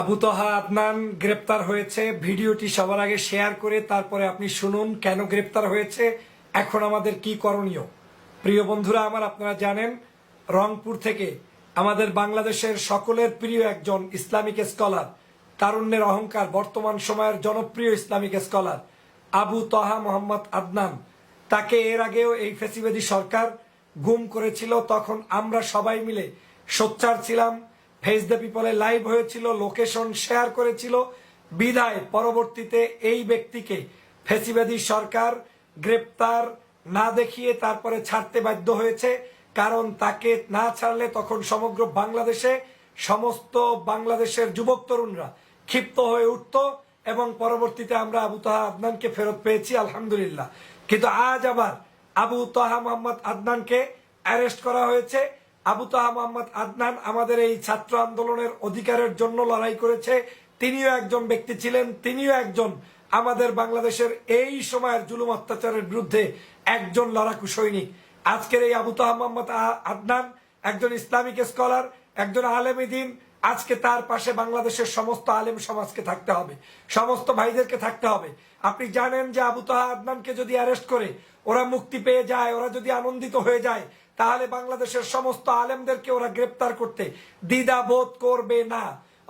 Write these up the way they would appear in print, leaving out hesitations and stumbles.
আবু তহা আদনান গ্রেপ্তার হয়েছে। ভিডিওটি সবার আগে শেয়ার করে তারপরে আপনি শুনুন কেন গ্রেপ্তার হয়েছে, এখন আমাদের কি করণীয়। প্রিয় বন্ধুরা আমার, আপনারা জানেন রংপুর থেকে আমাদের বাংলাদেশের সকলের প্রিয় একজন ইসলামিক স্কলার, তারুণ্যের অহংকার, বর্তমান সময়ের জনপ্রিয় ইসলামিক স্কলার আবু তহা মোহাম্মদ আদনান, তাকে এর আগেও এই ফ্যাসিবাদী সরকার গুম করেছিল। তখন আমরা সবাই মিলে সোচ্চার ছিলাম, ফেস দ্য পিপলে লাইভ হয়েছিল, লোকেশন শেয়ার করেছিল। বিদায় পরবর্তীতে এই ব্যক্তিকে ফ্যাসিবাদী সরকার গ্রেপ্তার না দেখিয়ে তারপরে ছাড়তে বাধ্য হয়েছে। কারণ তাকে না ছাড়লে তখন সমগ্র বাংলাদেশে সমস্ত বাংলাদেশের যুবক তরুণরা ক্ষিপ্ত হয়ে উঠত এবং পরবর্তীতে আমরা আবু তহা আদনানকে ফেরত পেয়েছি, আলহামদুলিল্লাহ। কিন্তু আজ আবার আবু তহা মোহাম্মদ আদনানকে অ্যারেস্ট করা হয়েছে। আবু তহা মোহাম্মদ আদনান আমাদের এই ছাত্র আন্দোলনের অধিকারের জন্য লড়াই করেছে। তিনিও একজন ব্যক্তি ছিলেন, তিনিও একজন আমাদের বাংলাদেশের এই সময়ের জুলুম অত্যাচারের বিরুদ্ধে একজন লড়াকু সৈনিক। আজকের এই আবু তহা মোহাম্মদ আদনান একজন ইসলামিক স্কলার, একজন আলেমী দ্বীন। আজকে তার পাশে বাংলাদেশের সমস্ত আলেম সমাজকে থাকতে হবে, সমস্ত ভাইদেরকে থাকতে হবে। আপনি জানেন যে আবু তহা আদনানকে যদি অ্যারেস্ট করে ওরা মুক্তি পেয়ে যায়, ওরা যদি আনন্দিত হয়ে যায়, তাহলে বাংলাদেশের সমস্ত আলেমদেরকে ওরা গ্রেপ্তার করতে দ্বিধা বোধ করবে না।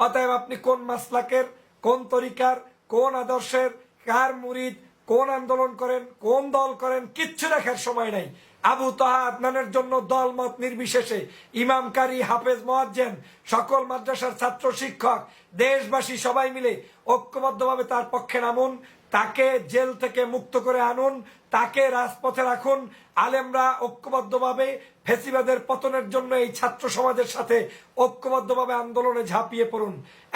অতএব আপনি কোন মাসলাকের, কোন তরিকার, কোন আদর্শের, কার মুরিদ, কোন আন্দোলন করেন, কোন দল করেন, কিচ্ছু দেখার সময় নাই। আবু তহা আদনানের জন্য দল মত নির্বিশেষে ইমাম, কারি, হাফেজ, মুয়াজ্জিন, সকল মাদ্রাসার ছাত্র, শিক্ষক, দেশবাসী সবাই মিলে ঐক্যবদ্ধভাবে তার পক্ষে নামুন। তাকে জেল থেকে মুক্ত করে আনুন, তাকে রাজপথে রাখুন। আলেমরা ঐক্যবদ্ধভাবে ফ্যাসিবাদের পতনের জন্য এই ছাত্র সমাজের সাথে ঐক্যবদ্ধভাবে আন্দোলনে ঝাঁপিয়ে পড়ুন।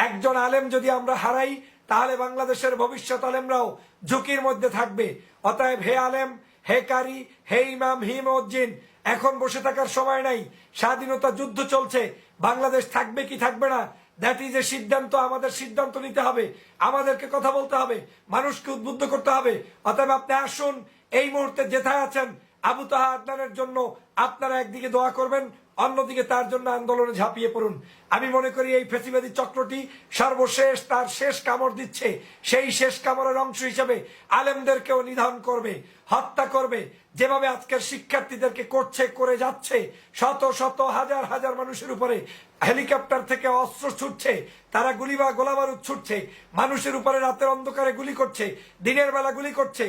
একজন আলেম যদি আমরা হারাই, তাহলে বাংলাদেশের ভবিষ্যৎ আলেমরাও ঝুঁকির মধ্যে থাকবে। অতএব হে আলেম, হে কারি, হে ইমাম, হি মুয়াজ্জিন, এখন বসে থাকার সময় নাই। স্বাধীনতা যুদ্ধ চলছে, বাংলাদেশ থাকবে কি থাকবে না, দ্যাট ইজ এ সিদ্ধান্ত। আমাদের সিদ্ধান্ত নিতে হবে, আমাদেরকে কথা বলতে হবে, মানুষকে উদ্বুদ্ধ করতে হবে। অতএব আপনি আসুন, এই মুহূর্তে যেথায় আছেন আবু তহা আদনানের জন্য আপনারা একদিকে দোয়া করবেন, অন্যদিকে তার জন্য আন্দোলনে ঝাঁপিয়ে পড়ুন। আমি মনে করি এই ফ্যাসিবাদী চক্রটি সর্বশেষ তার শেষ কামড় দিচ্ছে। সেই শেষ কামড়ের অংশ হিসেবে আলেমদেরকেও নিধন করবে, হত্যা করবে। যেভাবে আজকের শিক্ষার্থীদেরকে করছে, করে যাচ্ছে, শত শত হাজার হাজার মানুষের উপরে হেলিকপ্টার থেকে অস্ত্র ছুটছে, তারা গুলি বা গোলাবারুদ ছুটছে, মানুষের উপরে রাতের অন্ধকারে গুলি করছে, দিনের বেলা গুলি করছে।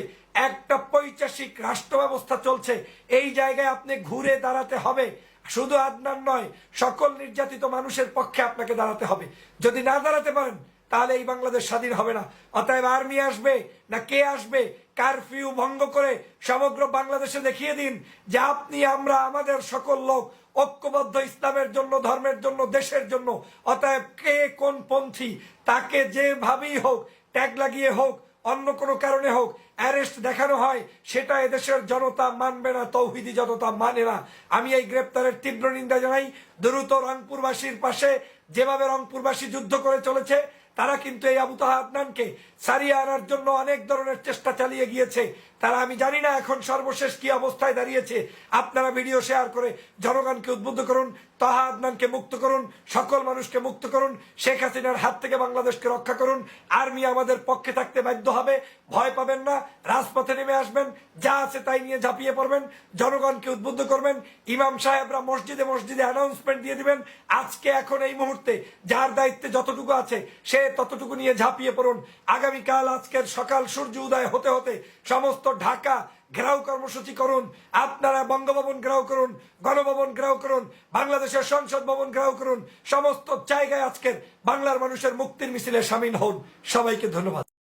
একটা পৈশাচিক রাষ্ট্র ব্যবস্থা চলছে। এই জায়গায় আপনি ঘুরে দাঁড়াতে হবে। শুধু আদনান নয়, সকল নির্যাতিত মানুষের পক্ষে আপনাকে দাঁড়াতে হবে। যদি না দাঁড়াতে পারেন, তাহলে এই বাংলাদেশ স্বাধীন হবে না। অতএব আর্মি আসবে না কে আসবে, কারফিউ ভঙ্গ করে সমগ্র বাংলাদেশে দেখিয়ে দিন যে আপনি, আমরা, আমাদের সকল লোক ঐক্যবদ্ধ ইসলামের জন্য, ধর্মের জন্য, দেশের জন্য। অতএব কে কোন পন্থী, তাকে যেভাবেই হোক, ট্যাগ লাগিয়ে হোক, অন্য কোনো কারণে হোক, অ্যারেস্ট দেখানো হয়, সেটা এদেশের জনতা মানবে না, তৌহিদি জনতা মানে না। আমি এই গ্রেপ্তারের তীব্র নিন্দা জানাই। দ্রুত রংপুরবাসীর পাশে, যেভাবে রংপুরবাসী যুদ্ধ করে চলেছে, তারা কিন্তু এই আবু তহা আদনানকে সারিয়ে আনার জন্য অনেক ধরনের চেষ্টা চালিয়ে গিয়েছে। তারা, আমি জানি না এখন সর্বশেষ কি অবস্থায় দাঁড়িয়েছে। আপনারা ভিডিও শেয়ার করে জনগণকে উদ্বুদ্ধ করুন, তহা আদনানকে মুক্ত করুন, সকল মানুষকে মুক্ত করুন, শেখ হাসিনার হাত থেকে বাংলাদেশকে রক্ষা করুন। আর্মি আমাদের পক্ষে থাকতে বাধ্য হবে, ভয় পাবেন না, রাজপথে নেমে আসবেন, যা আছে তাই নিয়ে ঝাঁপিয়ে পড়বেন, জনগণকে উদ্বুদ্ধ করবেন। ইমাম সাহেবরা মসজিদে মসজিদে অ্যানাউন্সমেন্ট দিয়ে দিবেন, আজকে এখন এই মুহূর্তে যার দায়িত্বে যতটুকু আছে সে ততটুকু নিয়ে ঝাঁপিয়ে পড়ুন। আগামীকাল, আজকের সকাল সূর্য উদয় হতে হতে সমস্ত ঢাকা ঘেরাও কর্মসূচি করুন। আপনারা বঙ্গভবন ঘেরাও করুন, গণভবন ঘেরাও করুন, বাংলাদেশের সংসদ ভবন ঘেরাও করুন। সমস্ত জায়গায় আজকের বাংলার মানুষের মুক্তির মিছিলে সামিল হন। সবাইকে ধন্যবাদ।